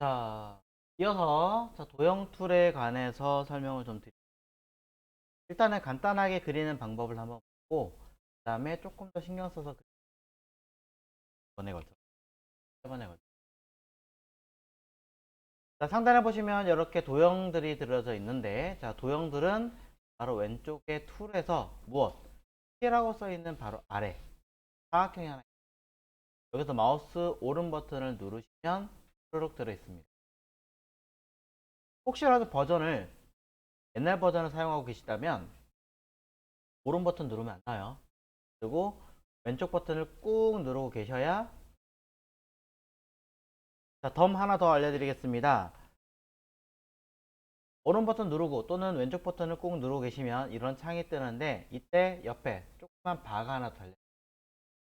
자, 이어서 도형 툴에 관해서 설명을 좀 드릴게요. 일단은 간단하게 그리는 방법을 한번 보고, 그 다음에 조금 더 신경 써서 번에 걸쳐. 세 번에 걸쳐. 자, 상단에 보시면 이렇게 도형들이 들어져 있는데, 자, 도형들은 바로 왼쪽에 툴에서 무엇? T라고 써 있는 바로 아래 사각형이 하나 있습니다. 여기서 마우스 오른 버튼을 누르시면 뚜룩 들어 있습니다. 혹시라도 옛날 버전을 사용하고 계시다면 오른 버튼 누르면 안 나와요. 그리고 왼쪽 버튼을 꾹 누르고 계셔야. 자, 덤 하나 더 알려드리겠습니다. 오른 버튼 누르고 또는 왼쪽 버튼을 꾹 누르고 계시면 이런 창이 뜨는데, 이때 옆에 조그만 바가 하나 달려요.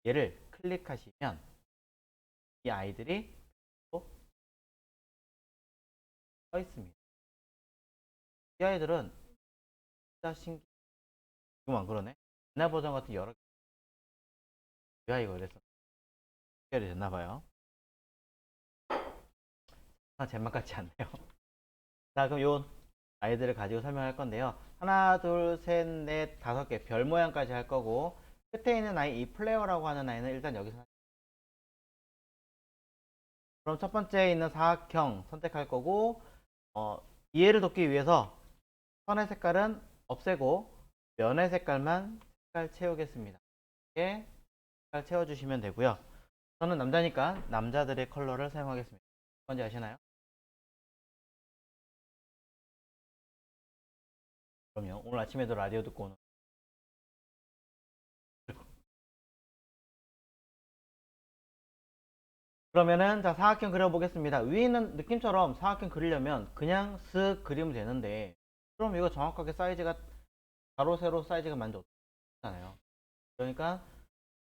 얘를 클릭하시면 이 아이들이 또 써 있습니다. 이 아이들은 진짜 지금 안 그러네. 옛날 버전 같은 여러 이 아이가 그래서 해결이 됐나봐요. 제맛 같지 않네요. 자, 그럼 요 아이들을 가지고 설명할 건데요. 하나, 둘, 셋, 넷, 다섯 개 별 모양까지 할 거고, 끝에 있는 아이, 이 플레어라고 하는 아이는 일단 여기서. 그럼 첫 번째 있는 사각형 선택할 거고, 어, 이해를 돕기 위해서 선의 색깔은 없애고 면의 색깔만 색깔 채우겠습니다. 이렇게 색깔 채워주시면 되고요. 저는 남자니까 남자들의 컬러를 사용하겠습니다. 뭔지 아시나요? 그럼요. 오늘 아침에도 라디오 듣고 오는. 그러면은 자, 사각형 그려보겠습니다. 위에 있는 느낌처럼 사각형 그리려면 그냥 쓱 그리면 되는데, 그럼 이거 정확하게 사이즈가 가로 세로 사이즈가 맞는지 어떻잖아요. 그러니까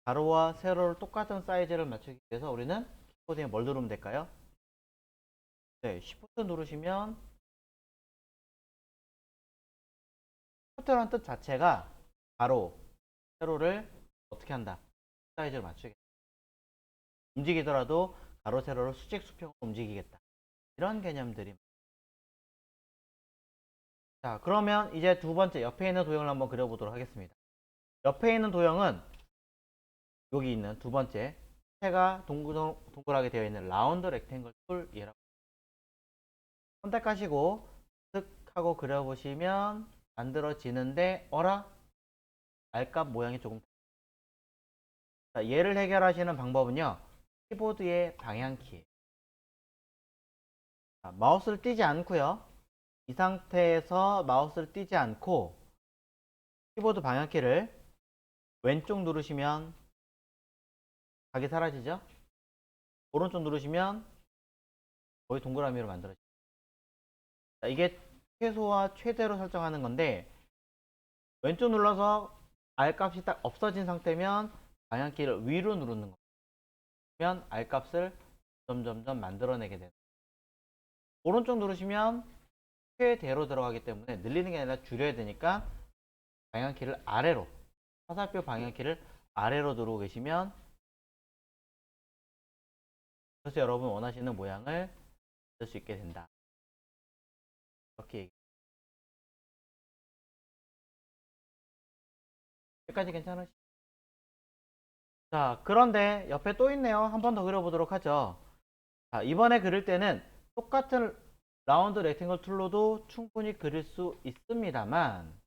가로와 세로를 똑같은 사이즈를 맞추기 위해서 우리는 키보드에 뭘 누르면 될까요? 네, Shift 누르시면, Shift라는 뜻 자체가 가로 세로를 어떻게 한다, 사이즈를 맞추겠다, 움직이더라도 가로 세로를 수직 수평으로 움직이겠다, 이런 개념들이. 자, 그러면 이제 두 번째 옆에 있는 도형을 한번 그려보도록 하겠습니다. 옆에 있는 도형은 여기 있는 두 번째 해가 동글하게 되어 있는 라운드 렉탱글 툴이라고 선택하시고 쓱 하고 그려보시면 만들어지는데, 어라? 알값 모양이 조금. 자, 얘를 해결하시는 방법은요, 키보드의 방향키, 마우스를 띄지 않고요, 이 상태에서 마우스를 띄지 않고 키보드 방향키를 왼쪽 누르시면 각이 사라지죠. 오른쪽 누르시면 거의 동그라미로 만들어집니다. 자, 이게 최소와 최대로 설정하는 건데, 왼쪽 눌러서 R 값이 딱 없어진 상태면 방향키를 위로 누르는 거. 그러면 R 값을 점점점 만들어내게 됩니다. 오른쪽 누르시면 최대로 들어가기 때문에 늘리는 게 아니라 줄여야 되니까 방향키를 아래로, 화살표 방향키를 아래로 누르고 계시면, 그래서 여러분 원하시는 모양을 쓸 수 있게 된다. 이렇게 여기까지 괜찮으시죠? 자, 그런데 옆에 또 있네요. 한 번 더 그려보도록 하죠. 자, 이번에 그릴 때는 똑같은 라운드 렉탱글 툴로도 충분히 그릴 수 있습니다만,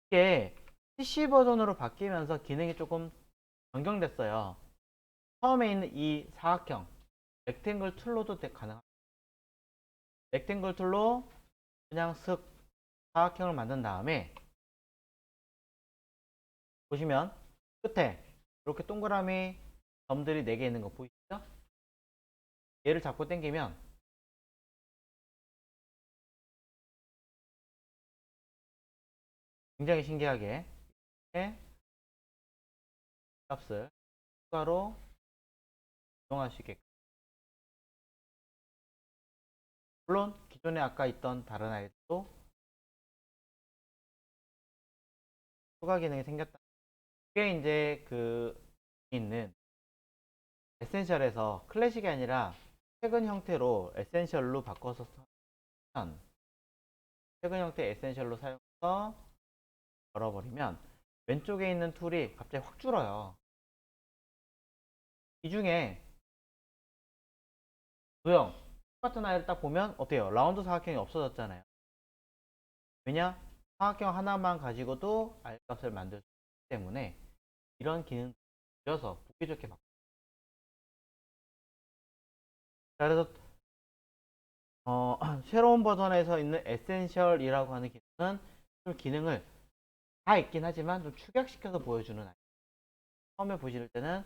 이게 PC 버전으로 바뀌면서 기능이 조금 변경됐어요. 처음에 있는 이 사각형 렉탱글 툴로도 가능합니다. 렉탱글 툴로 그냥 슥 사각형을 만든 다음에 보시면 끝에 이렇게 동그라미 점들이 4개 있는 거 보이시죠? 얘를 잡고 당기면 굉장히 신기하게 값을 추가로 이용할 수 있게끔, 물론 기존에 아까 있던 다른 아이들도 추가 기능이 생겼다. 이게 이제 그 있는 에센셜에서 클래식이 아니라 최근 형태로 에센셜로 바꿔서 쓰면, 최근 형태 에센셜로 사용해서 걸어버리면 왼쪽에 있는 툴이 갑자기 확 줄어요. 이 중에 도형 똑같은 아이를 딱 보면 어때요? 라운드 사각형이 없어졌잖아요. 왜냐? 사각형 하나만 가지고도 R 값을 만들 수 있기 때문에 이런 기능 줄여서 보기 좋게 바꿔. 그래서 새로운 버전에서 있는 에센셜이라고 하는 기능은 좀 기능을 다 있긴 하지만 좀 축약시켜서 보여주는 아이. 처음에 보실 때는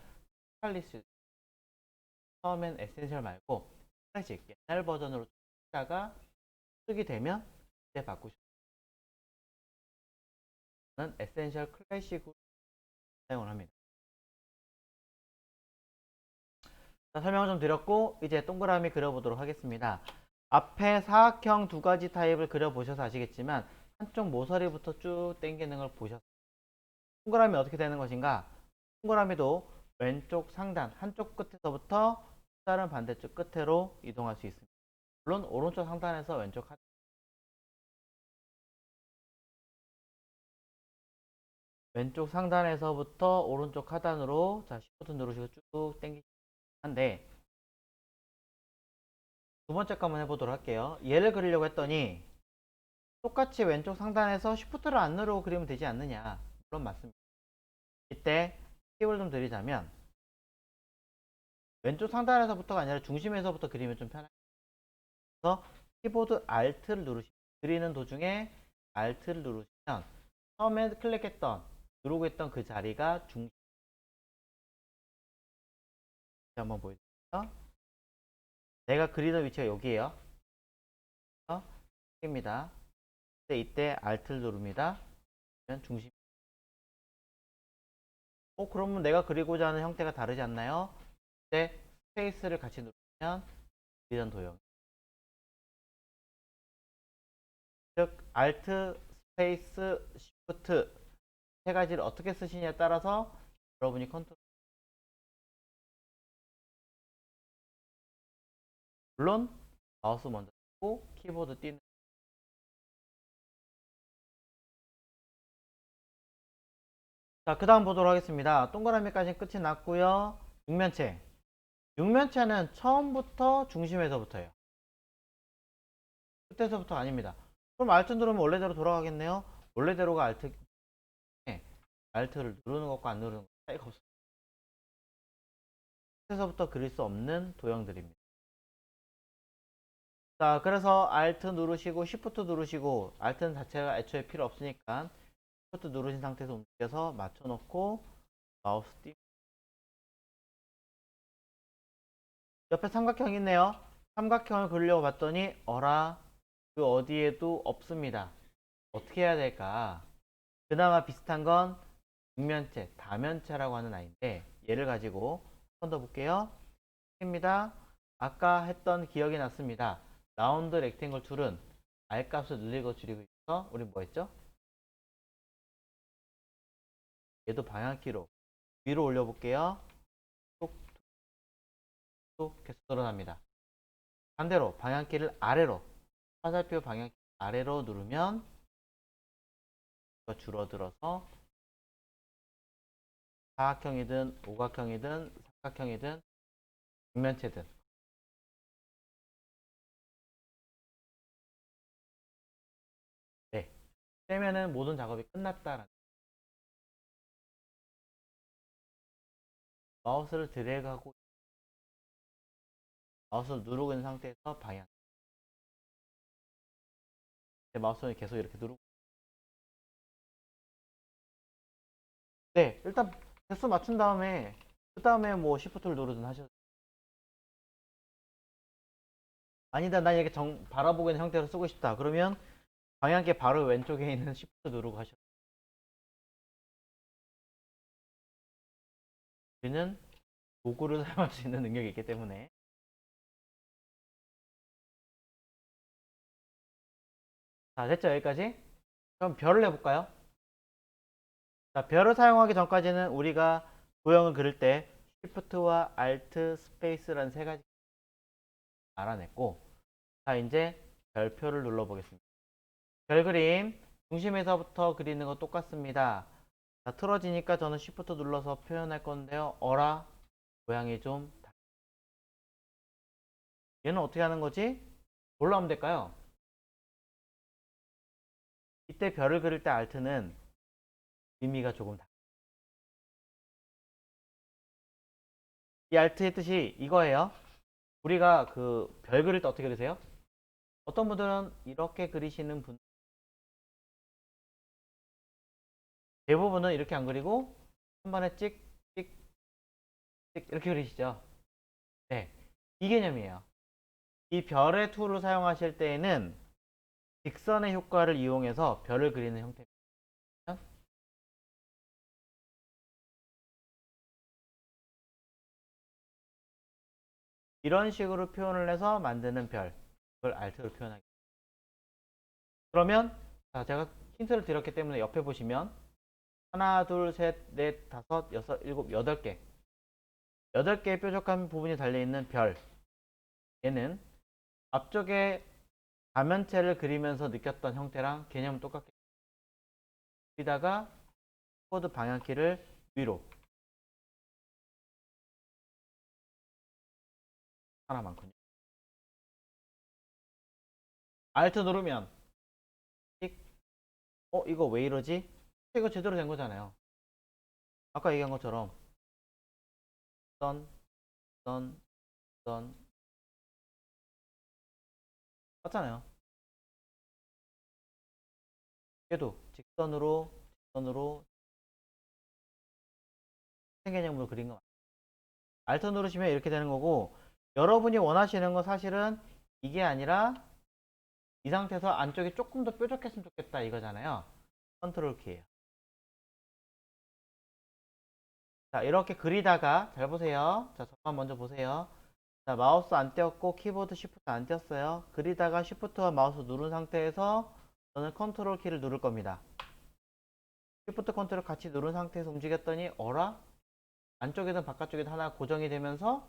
스타일리스, 처음엔 에센셜 말고 클래식 옛날 버전으로 쓰다가 쓰게 되면 그때 바꾸시면 에센셜 클래식으로 사용을 합니다. 자, 설명을 좀 드렸고 이제 동그라미 그려보도록 하겠습니다. 앞에 사각형 두 가지 타입을 그려보셔서 아시겠지만 한쪽 모서리부터 쭉 당기는 걸 보셨어요. 동그라미 어떻게 되는 것인가? 동그라미도 왼쪽 상단 한쪽 끝에서부터 다른 반대쪽 끝으로 이동할 수 있습니다. 물론 오른쪽 상단에서 왼쪽 하단, 왼쪽 상단에서부터 오른쪽 하단으로 자 Shift 누르시고 쭉 당기시면 한데 두 번째 거 한번 해보도록 할게요. 얘를 그리려고 했더니 똑같이 왼쪽 상단에서 Shift를 안 누르고 그리면 되지 않느냐? 물론 맞습니다. 이때 팁을 좀 드리자면 왼쪽 상단에서부터가 아니라 중심에서부터 그리면 좀 편해요. 그래서 키보드 Alt를 누르시면 그리는 도중에 Alt를 누르시면 처음에 클릭했던 누르고 있던 그 자리가 중심. 한번 보여드릴게요. 내가 그리는 위치가 여기에요. 입니다. 이때 Alt를 누릅니다. 그러면 중심. 그러면 내가 그리고자 하는 형태가 다르지 않나요? 이때 스페이스를 같이 누르면 그리던 도형. 즉 Alt, 스페이스, Shift 세 가지를 어떻게 쓰시냐에 따라서 여러분이 컨트롤. 물론 마우스 먼저 쓰고 키보드 띄는. 자, 그 다음 보도록 하겠습니다. 동그라미까지 끝이 났고요. 육면체. 육면체는 처음부터 중심에서부터예요. 끝에서부터 아닙니다. 그럼 Alt 누르면 원래대로 돌아가겠네요. 원래대로가 Alt를 누르는 것과 안 누르는 것 차이가 없어요. 끝에서부터 그릴 수 없는 도형들입니다. 자, 그래서 Alt 누르시고 Shift 누르시고 Alt는 자체가 애초에 필요 없으니까 Shift 누르신 상태에서 움직여서 맞춰놓고 마우스 띄. 옆에 삼각형 있네요. 삼각형을 그리려고 봤더니 어라 그 어디에도 없습니다. 어떻게 해야 될까? 그나마 비슷한 건 육면체, 다면체라고 하는 아이인데 얘를 가지고 한 번 더 볼게요. 입니다. 아까 했던 기억이 났습니다. 라운드 렉탱글 툴은 R 값을 늘리고 줄이고 있어. 우리 뭐 했죠? 얘도 방향키로 위로 올려볼게요. 뚝뚝 계속 늘어납니다. 반대로 방향키를 아래로, 화살표 방향키 아래로 누르면 줄어들어서 사각형이든 오각형이든 삼각형이든 육면체든 네, 빼면은 모든 작업이 끝났다라는. 마우스를 드래그하고 마우스를 누르고 있는 상태에서 방향. 마우스를 계속 이렇게 누르고. 네, 일단 개수 맞춘 다음에 그 다음에 뭐 Shift를 누르든 하셔도. 아니다, 난 이렇게 바라보고 있는 형태로 쓰고 싶다. 그러면 방향키 바로 왼쪽에 있는 Shift 누르고 하셔도. 우리는 도구를 사용할 수 있는 능력이 있기 때문에. 자, 됐죠? 여기까지? 그럼 별을 해볼까요? 자, 별을 사용하기 전까지는 우리가 도형을 그릴 때 Shift와 Alt, 스페이스라는 세 가지 알아냈고, 자, 이제 별표를 눌러보겠습니다. 별 그림, 중심에서부터 그리는 거 똑같습니다. 자, 틀어지니까 저는 Shift 눌러서 표현할 건데요. 어라, 모양이 좀 얘는 어떻게 하는 거지? 뭘로 하면 될까요? 이때 별을 그릴 때 Alt는 의미가 조금 달라요. 이 Alt의 뜻이 이거예요. 우리가 그 별 그릴 때 어떻게 그리세요? 어떤 분들은 이렇게 그리시는 분, 대부분은 이렇게 안 그리고 한 번에 찍, 찍, 찍 이렇게 그리시죠. 네, 이 개념이에요. 이 별의 툴을 사용하실 때에는 직선의 효과를 이용해서 별을 그리는 형태입니다. 이런 식으로 표현을 해서 만드는 별, 그걸 Alt로 표현하기. 그러면 자, 제가 힌트를 드렸기 때문에 옆에 보시면 하나, 둘, 셋, 넷, 다섯, 여섯, 일곱, 여덟 개, 여덟 개의 뾰족한 부분이 달려있는 별. 얘는 앞쪽에 가면체를 그리면서 느꼈던 형태랑 개념은 똑같게 여기다가 키보드 방향키를 위로 하나 많군요. Alt 누르면 찍. 이거 왜 이러지? 이거 제대로 된 거잖아요. 아까 얘기한 것처럼 선, 선, 선 맞잖아요. 얘도 직선으로 직선으로 생개념으로 그린 거 Alt 누르시면 이렇게 되는 거고, 여러분이 원하시는 건 사실은 이게 아니라 이 상태에서 안쪽이 조금 더 뾰족했으면 좋겠다 이거잖아요. 컨트롤 키예요. 자, 이렇게 그리다가 잘 보세요. 자, 저만 먼저 보세요. 자, 마우스 안 떼었고 키보드 Shift 안 떼었어요. 그리다가 Shift와 마우스 누른 상태에서 저는 컨트롤 키를 누를 겁니다. Shift 컨트롤 같이 누른 상태에서 움직였더니 어라? 안쪽이든 바깥쪽이든 하나 고정이 되면서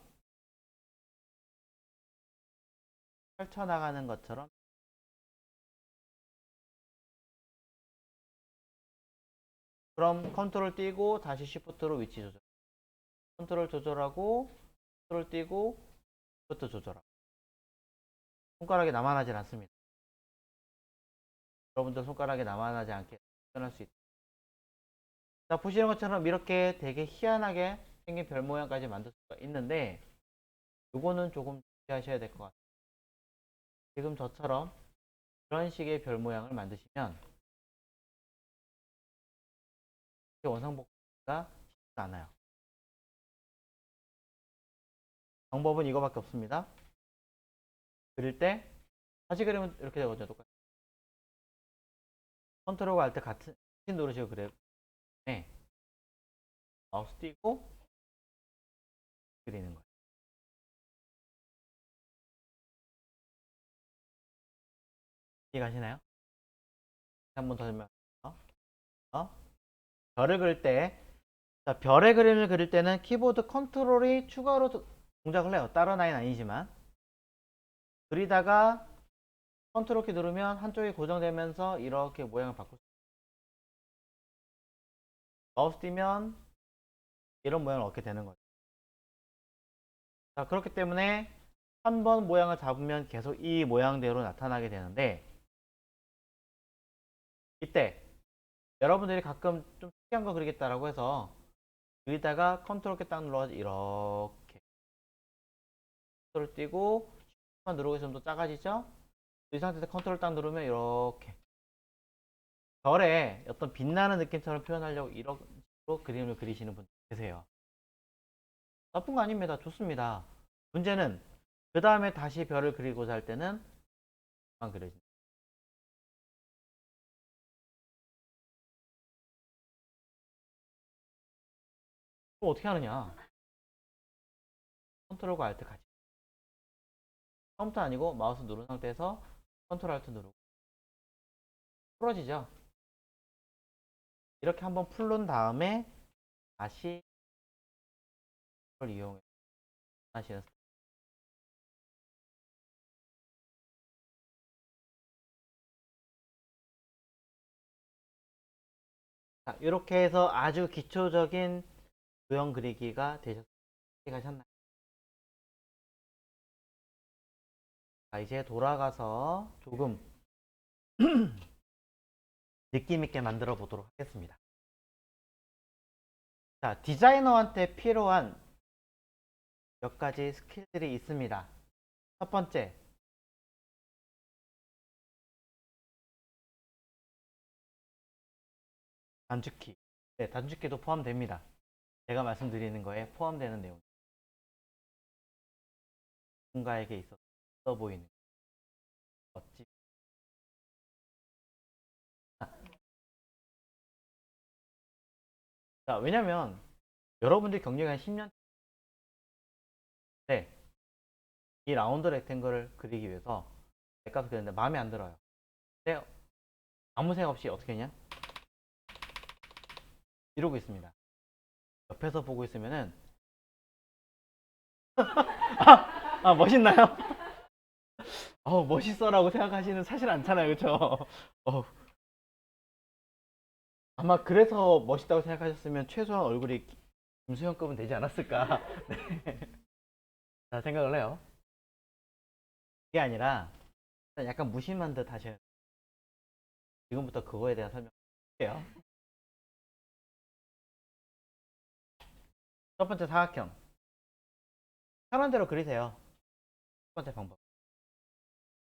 펼쳐나가는 것처럼. 그럼 컨트롤 띄고 다시 Shift로 위치 조절. 컨트롤 조절하고 컨트롤 띄고 Shift 조절하고. 손가락이 남아나질 않습니다. 여러분들 손가락이 남아나지 않게 표현할 수 있다. 자, 보시는 것처럼 이렇게 되게 희한하게 생긴 별 모양까지 만들 수가 있는데, 요거는 조금 주의하셔야 될 것 같아요. 지금 저처럼 이런 식의 별 모양을 만드시면 원상복구가 쉽지 않아요. 방법은 이거밖에 없습니다. 그릴 때 다시 그리면 이렇게 되거든요. 똑같이 컨트롤과 할 때 같은 누르시고 그래요. 네. 마우스 띄고 그리는 거예요. 이해가시나요? 한 번 더 설명할게요. 어? 별을 그릴 때, 자, 별의 그림을 그릴 때는 키보드 컨트롤이 추가로 동작을 해요. 다른 아이는 아니지만. 그리다가 컨트롤 키 누르면 한쪽이 고정되면서 이렇게 모양을 바꿀 수 있어요. 마우스 띄면 이런 모양을 얻게 되는 거죠. 자, 그렇기 때문에 한 번 모양을 잡으면 계속 이 모양대로 나타나게 되는데, 이때 여러분들이 가끔 좀 특이한 거 그리겠다라고 해서 그리다가 컨트롤 키 딱 눌러가지고 이렇게 컨트롤 띄고 만 누르고 있으면 또 작아지죠? 이 상태에서 컨트롤 딱 누르면 이렇게 별에 어떤 빛나는 느낌처럼 표현하려고 이런 식으로 그림을 그리시는 분들 계세요. 나쁜 거 아닙니다. 좋습니다. 문제는 그 다음에 다시 별을 그리고자 할 때는 안 그려집니다. 그럼 어떻게 하느냐? 컨트롤과 알트 같이. 처음부터 아니고 마우스 누른 상태에서 컨트롤 알트 누르고 풀어지죠? 이렇게 한번 풀른 다음에 다시 이걸 이용해 하시는 자, 이렇게 해서 아주 기초적인 도형 그리기가 되셨나요? 자, 이제 돌아가서 조금 느낌 있게 만들어 보도록 하겠습니다. 자, 디자이너한테 필요한 몇 가지 스킬들이 있습니다. 첫 번째, 단축키. 네, 단축키도 포함됩니다. 제가 말씀드리는 거에 포함되는 내용. 누군가에게 있어 보이는 멋지. 자, 왜냐면 여러분들이 경력이 한 10년 때 이 라운드 렉탱글을 그리기 위해서 값을 그렸는데 마음에 안 들어요. 근데 아무 생각 없이 어떻게 했냐? 이러고 있습니다. 옆에서 보고 있으면은 멋있나요? 멋있어라고 생각하시는 사실 않잖아요, 그쵸? 아마 그래서 멋있다고 생각하셨으면 최소한 얼굴이 김수현급은 되지 않았을까? 네. 자, 생각을 해요. 그게 아니라 약간 무심한 듯 하셔야 돼요. 지금부터 그거에 대한 설명할게요. 첫 번째 사각형. 편한 대로 그리세요. 첫 번째 방법.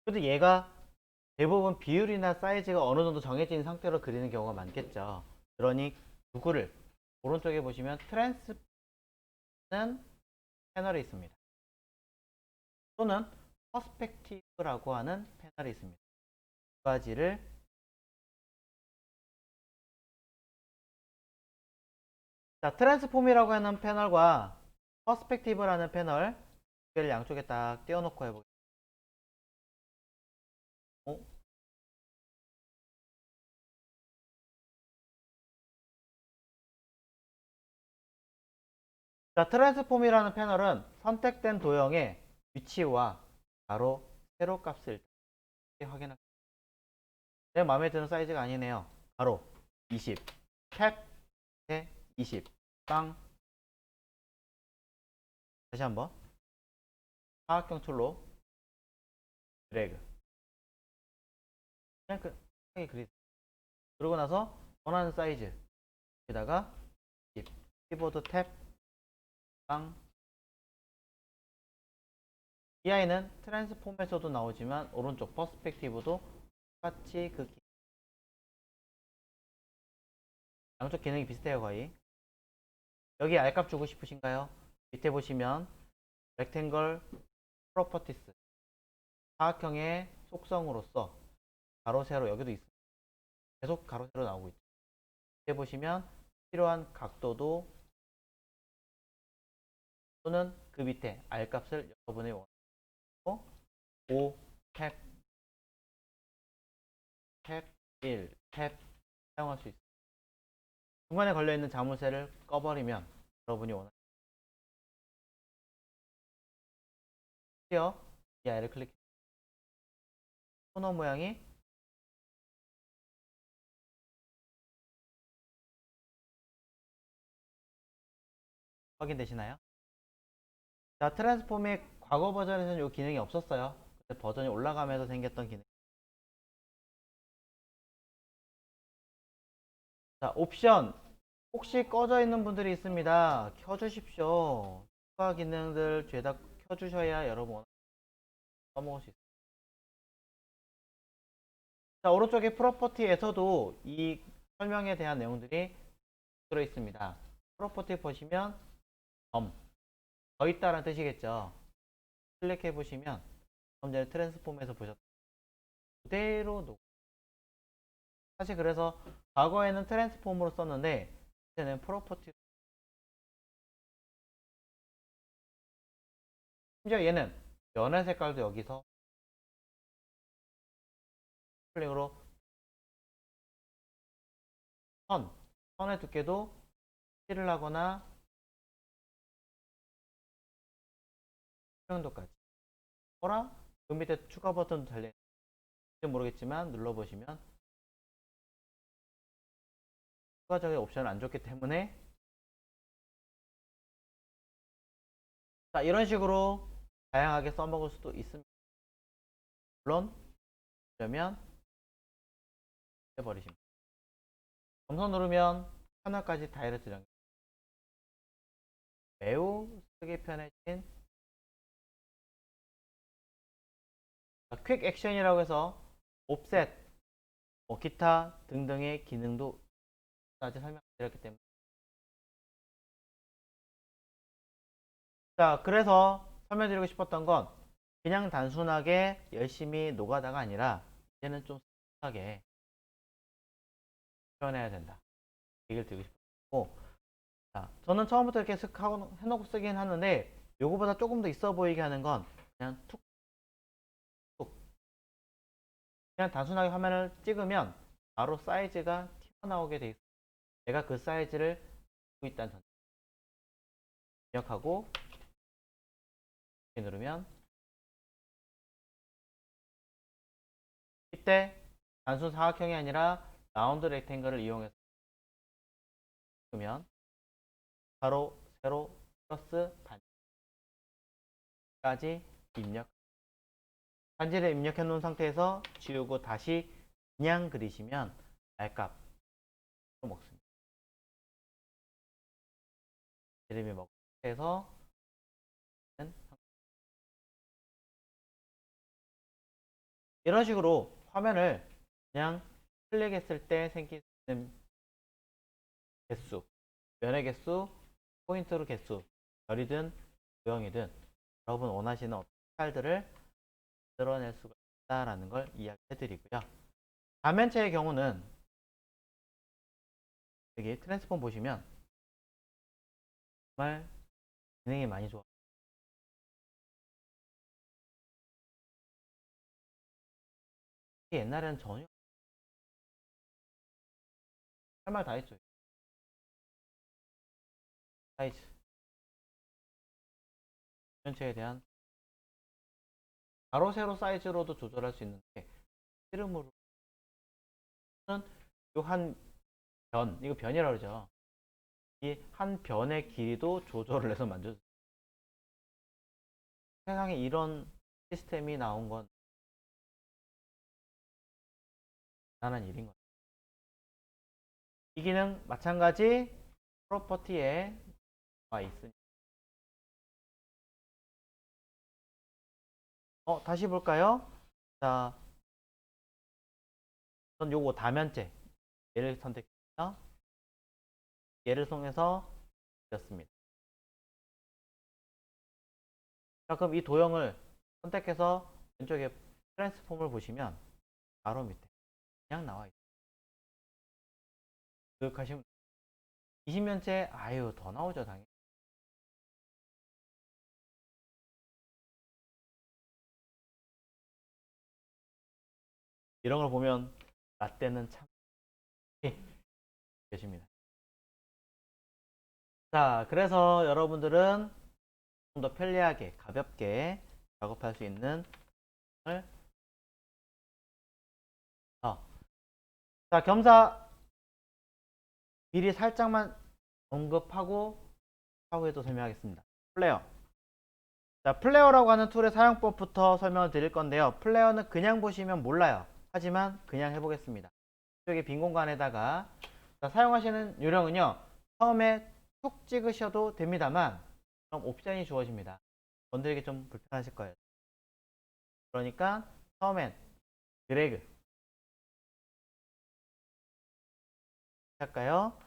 그래도 얘가 대부분 비율이나 사이즈가 어느 정도 정해진 상태로 그리는 경우가 많겠죠. 그러니 누구를 오른쪽에 보시면 트랜스는 패널이 있습니다. 또는 퍼스펙티브라고 하는 패널이 있습니다. 두 가지를 자, 트랜스폼이라고 하는 패널과 퍼스펙티브라는 패널 두 개를 양쪽에 딱 띄워놓고 해보겠습니다. 자, 트랜스폼이라는 패널은 선택된 도형의 위치와 바로 세로 값을 확인할 수 있습니다. 내 마음에 드는 사이즈가 아니네요. 바로 20, 탭, 20, 빵. 다시 한번 사각형 툴로 드래그. 그냥 크게 그리세요. 그러고 나서 원하는 사이즈 여기다가 20, 키보드 탭, 빵. 이 아이는 트랜스폼에서도 나오지만 오른쪽 퍼스펙티브도 똑같이 양쪽 기능이 비슷해요, 거의. 여기 R값 주고 싶으신가요? 밑에 보시면 렉탱글 프로퍼티스 사각형의 속성으로서 가로 세로 여기도 있습니다. 계속 가로 세로 나오고 있죠. 밑에 보시면 필요한 각도도 또는 그 밑에 R값을 여러분이 원하고 5, 탭, 탭, 1, 탭 사용할 수 있습니다. 중간에 걸려있는 자물쇠를 꺼버리면 여러분이 원하는 이 아이를 클릭해 코너 모양이 확인되시나요? 자, 트랜스폼의 과거 버전에서는 이 기능이 없었어요. 근데 버전이 올라가면서 생겼던 기능. 자, 옵션. 혹시 꺼져 있는 분들이 있습니다. 켜주십시오. 추가 기능들 죄다 켜주셔야 여러분 써먹을 수 있어요. 자, 오른쪽에 프로퍼티에서도 이 설명에 대한 내용들이 들어 있습니다. 프로퍼티 보시면 더 있다라는 뜻이겠죠. 클릭해 보시면 좀 전에 트랜스폼에서 보셨던 그대로 사실 그래서 과거에는 트랜스폼으로 썼는데 이제는 프로퍼티 심지어 얘는 연한 색깔도 여기서 플링으로 선의 두께도 칠을 하거나 표현도까지 뭐라 그 밑에 추가 버튼도 달려있는지 모르겠지만 눌러보시면 추가적인 옵션을 안 줬기 때문에 자, 이런 식으로 다양하게 써먹을 수도 있습니다. 물론 그러면 해버리십니다. 점선 누르면 하나까지 다이렉트 연결. 매우 쓰기 편해진 퀵 액션이라고 해서 옵셋, 뭐 기타 등등의 기능도 아직 설명드렸기 때문에 자, 그래서 설명드리고 싶었던 건 그냥 단순하게 열심히 노가다가 아니라 이제는 좀 см하게 표현해야 된다. 얘기를 드리고 싶었고, 자, 저는 처음부터 이렇게 슥 하고 해놓고 쓰긴 하는데 요거보다 조금 더 있어 보이게 하는 건 그냥 툭 그냥 단순하게 화면을 찍으면 바로 사이즈가 튀어나오게 돼 있어요. 내가 그 사이즈를 갖고 있다는 전 기억하고 누르면 이때 단순 사각형이 아니라 라운드 렉탱글을 이용해서 그러면 바로 세로 플러스 반지까지 입력 반지를 입력해 놓은 상태에서 지우고 다시 그냥 그리시면 알값 먹습니다. 이름이 먹고 해서 이런 식으로 화면을 그냥 클릭했을 때 생기는 개수, 면의 개수, 포인트로 개수, 별이든 도형이든 여러분 원하시는 어떤 스타일들을 만들어낼 수가 있다라는 걸 이야기해 드리고요. 다면체의 경우는 여기 트랜스폼 보시면 정말 기능이 많이 좋아. 옛날에는 전혀 할 말 다 했죠. 사이즈, 다면체에 대한 가로 세로 사이즈로도 조절할 수 있는데 이름으로는 요한 변, 이거 변이라고 그러죠. 이 한 변의 길이도 조절을 해서 만들 세상에 이런 시스템이 나온 건 대단한 일인 거예요. 이 기능 마찬가지 프로퍼티에 와 있으니 다시 볼까요? 자, 전 요거 다면체 얘를 선택해서 얘를 통해서 그렸습니다. 자, 그럼 이 도형을 선택해서 왼쪽에 트랜스폼을 보시면 바로 밑에 그냥 나와 있어요. 기억하시면 20면체 아유 더 나오죠 당연히. 이런 걸 보면 라떼는 참 계십니다. 자, 그래서 여러분들은 좀 더 편리하게 가볍게 작업할 수 있는 자, 겸사 미리 살짝만 언급하고 차후에도 설명하겠습니다. 플레어. 자, 플레어라고 하는 툴의 사용법부터 설명을 드릴 건데요. 플레어는 그냥 보시면 몰라요. 하지만 그냥 해보겠습니다. 이쪽에 빈 공간에다가 자, 사용하시는 요령은요. 처음에 툭 찍으셔도 됩니다만 그럼 옵션이 주어집니다. 건드리기 좀 불편하실 거예요. 그러니까 처음엔 드래그 할까요?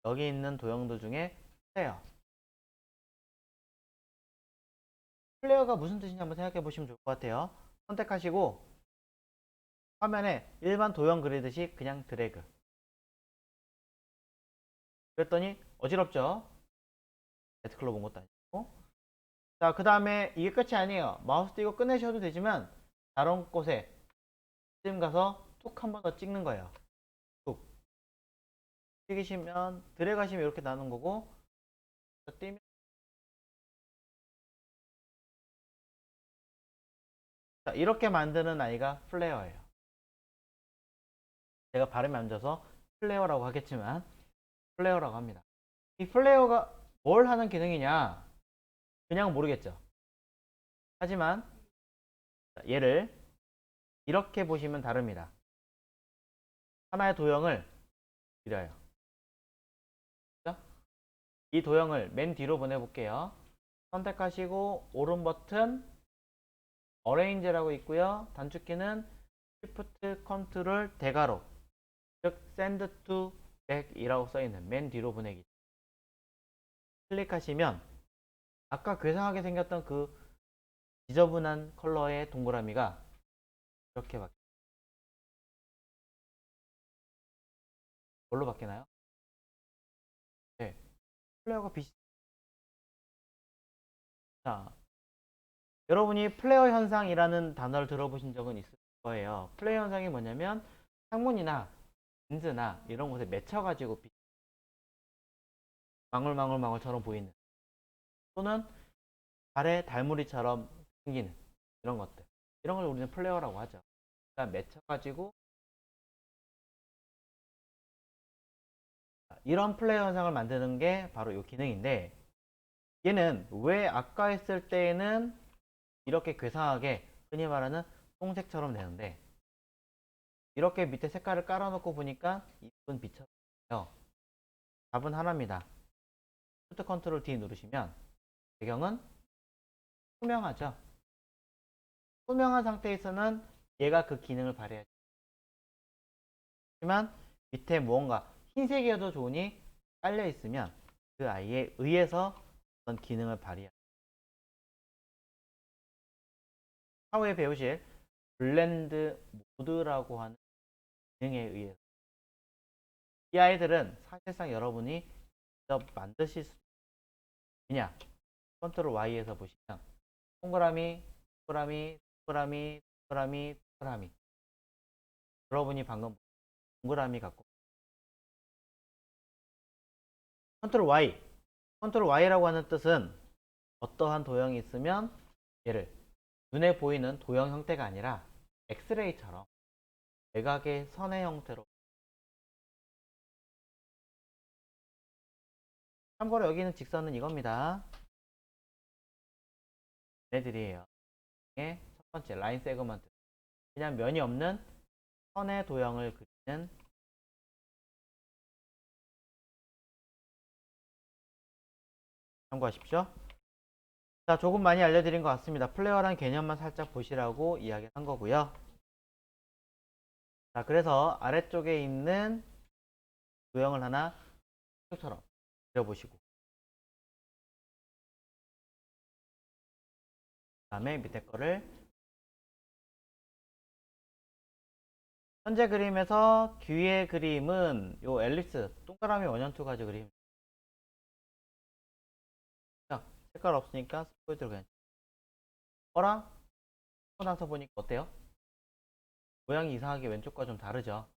여기 있는 도형들 중에 플레어. 플레어가 무슨 뜻인지 한번 생각해 보시면 좋을 것 같아요. 선택하시고 화면에 일반 도형 그리듯이 그냥 드래그. 그랬더니 어지럽죠? 네트클로 본 것도 아니고. 자, 그 다음에 이게 끝이 아니에요. 마우스 띄고 끝내셔도 되지만 다른 곳에 지금 가서 툭 한 번 더 찍는 거예요. 툭. 찍으시면 드래그 하시면 이렇게 나오는 거고 띄면 자, 이렇게 만드는 아이가 플레어예요. 제가 발음이 안 좋아서 플레이어라고 하겠지만 플레이어라고 합니다. 이 플레이어가 뭘 하는 기능이냐? 그냥 모르겠죠. 하지만 얘를 이렇게 보시면 다릅니다. 하나의 도형을 그려요. 이 도형을 맨 뒤로 보내볼게요. 선택하시고 오른 버튼 어레인지라고 있고요. 단축키는 Shift Ctrl 대괄호, 즉 Send to Back이라고 써있는 맨 뒤로 보내기. 클릭하시면 아까 괴상하게 생겼던 그 지저분한 컬러의 동그라미가 이렇게 바뀌어요. 뭘로 바뀌나요? 네, 플레이어가 빛이. 자, 여러분이 플레이어 현상이라는 단어를 들어보신 적은 있을 거예요. 플레이어 현상이 뭐냐면 창문이나 렌즈나 이런 곳에 맺혀가지고 망울망울망울처럼 보이는, 또는 발에 달무리처럼 생기는 이런 것들, 이런 걸 우리는 플레이어라고 하죠. 그러니까 맺혀가지고 이런 플레이어 현상을 만드는 게 바로 이 기능인데, 얘는 왜 아까 했을 때에는 이렇게 괴상하게 흔히 말하는 똥색처럼 되는데 이렇게 밑에 색깔을 깔아놓고 보니까 이쁜 빛처럼 돼요. 답은 하나입니다. Shift Ctrl D 누르시면 배경은 투명하죠. 투명한 상태에서는 얘가 그 기능을 발휘하죠. 하지만 밑에 무언가 흰색이어도 좋으니 깔려 있으면 그 아이에 의해서 어떤 기능을 발휘하죠. 차후에 배우실 블렌드 모드라고 하는 기능에 의해서 이 아이들은 사실상 여러분이 직접 만드실 수 있냐. 컨트롤 Y에서 보시면 동그라미, 동그라미, 동그라미, 동그라미, 동그라미. 여러분이 방금 동그라미 갖고 컨트롤 Y, 컨트롤 Y라고 하는 뜻은 어떠한 도형이 있으면 얘를 눈에 보이는 도형 형태가 아니라 엑스레이처럼 외곽의 선의 형태로. 참고로 여기는 직선은 이겁니다. 얘네들이에요. 첫 번째 라인 세그먼트, 그냥 면이 없는 선의 도형을 그리는. 참고하십시오. 자, 조금 많이 알려드린 것 같습니다. 플레이어란 개념만 살짝 보시라고 이야기한 거고요. 자, 그래서 아래쪽에 있는 도형을 하나 처럼 그려보시고, 그 다음에 밑에 거를, 현재 그림에서 뒤의 그림은 요 엘립스 동그라미 원형투 가지고 그림. 자, 색깔 없으니까 스포이드로 그냥 어라? 하고 나서 보니까 어때요? 모양이 이상하게 왼쪽과 좀 다르죠.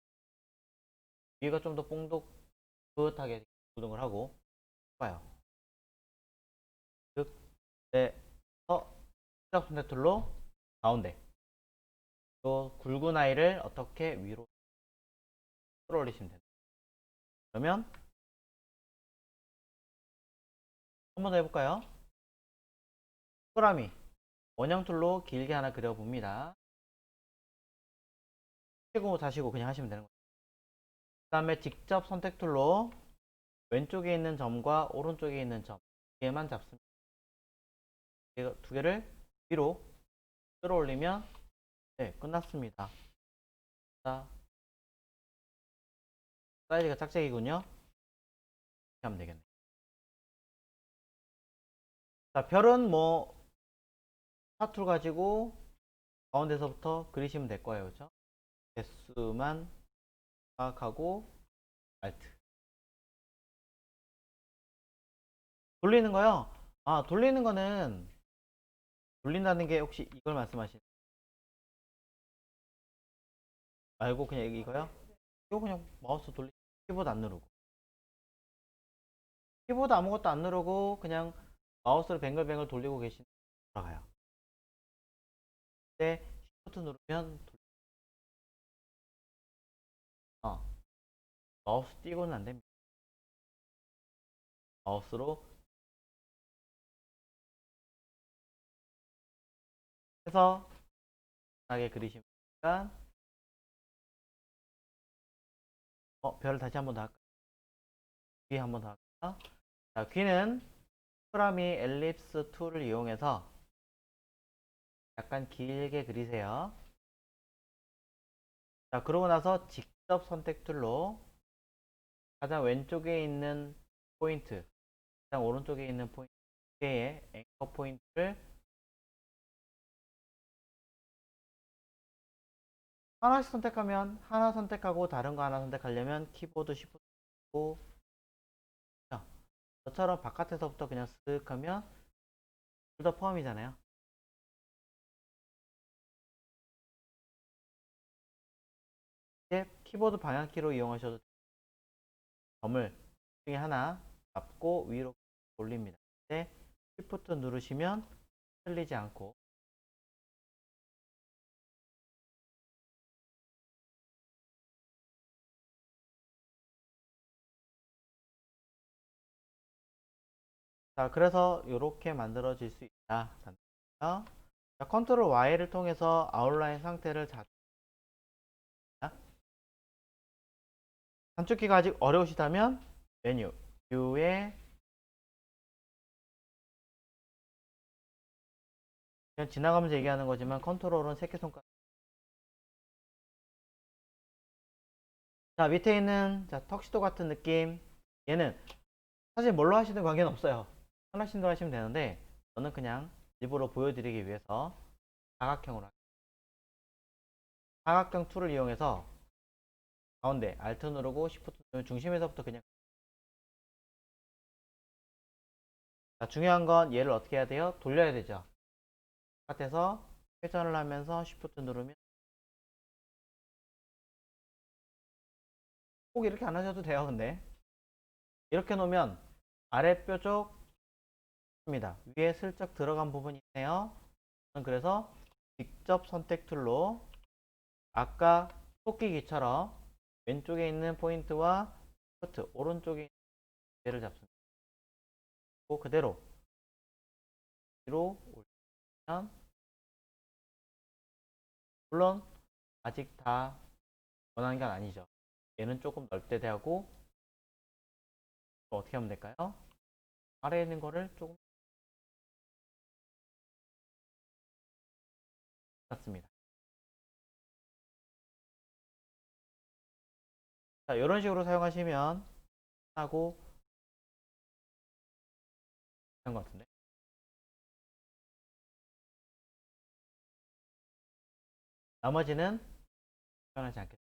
위가 좀 더 뽕독긋하게 구동을 하고 봐요. 즉, 시작 선택 툴로 가운데 또 굵은 아이를 어떻게 위로 끌어올리시면 됩니다. 그러면 한 번 더 해볼까요? 동그라미 원형 툴로 길게 하나 그려봅니다. 치고 다시고 그냥 하시면 되는 거예요. 그 다음에 직접 선택 툴로 왼쪽에 있는 점과 오른쪽에 있는 점 얘만 잡습니다. 두 개를 위로 끌어올리면 네, 끝났습니다. 자, 사이즈가 짝짝이군요. 이렇게 하면 되겠네. 자, 별은 뭐 사툴 가지고 가운데서부터 그리시면 될 거예요. 그렇죠? 개수만 파악하고 알트 돌리는 거요. 아, 돌리는 거는, 돌린다는 게 혹시 이걸 말씀하시는 말고 그냥 이거요? 이거 그냥 마우스 돌리, 키보드 안 누르고, 키보드 아무것도 안 누르고 그냥 마우스를 뱅글뱅글 돌리고 계시는 돌아가요. 근데 시프트 누르면 마우스 띄고는 안 됩니다. 마우스로 해서 편하게 그리시면 별을 다시 한 번 더 할까요? 귀 한 번 더 할까요? 자, 귀는 동그라미 엘립스 툴을 이용해서 약간 길게 그리세요. 자, 그러고 나서 직접 선택 툴로 가장 왼쪽에 있는 포인트, 가장 오른쪽에 있는 포인트의 앵커 포인트를 하나씩 선택하면 하나 선택하고 다른 거 하나 선택하려면 키보드 Shift 누르고 저처럼 바깥에서부터 그냥 쓱 하면 둘 다 포함이잖아요. 이제 키보드 방향키로 이용하셔도 점을 중에 하나 잡고 위로 올립니다. 이제 Shift 누르시면 틀리지 않고 자, 그래서 이렇게 만들어질 수 있다. 자, 컨트롤 Y를 통해서 아웃라인 상태를 잡습니다. 단축키가 아직 어려우시다면 메뉴, 뷰에 그냥 지나가면서 얘기하는 거지만 컨트롤은 새끼손가락. 자, 밑에 있는 턱시도 같은 느낌. 얘는 사실 뭘로 하시든 관계는 없어요. 편하신 대로 하시면 되는데 저는 그냥 일부러 보여드리기 위해서 사각형으로 사각형 툴을 이용해서 가운데 Alt 누르고 Shift 누르면 중심에서부터 그냥 자, 중요한 건 얘를 어떻게 해야 돼요? 돌려야 되죠. 바깥에서 회전을 하면서 Shift 누르면 꼭 이렇게 안 하셔도 돼요. 근데 이렇게 놓으면 아랫뼈 쪽입니다. 위에 슬쩍 들어간 부분이 있네요. 그래서 직접 선택 툴로 아까 토끼기처럼 왼쪽에 있는 포인트와 Shift 오른쪽에 있는 얘를 잡습니다. 그대로 뒤로 올리면 물론 아직 다 원하는 건 아니죠. 얘는 조금 넓게 하고 어떻게 하면 될까요? 아래에 있는 거를 조금 닫습니다. 자, 이런 식으로 사용하시면 하고 하는 것 같은데 나머지는 편하지 않겠습니다.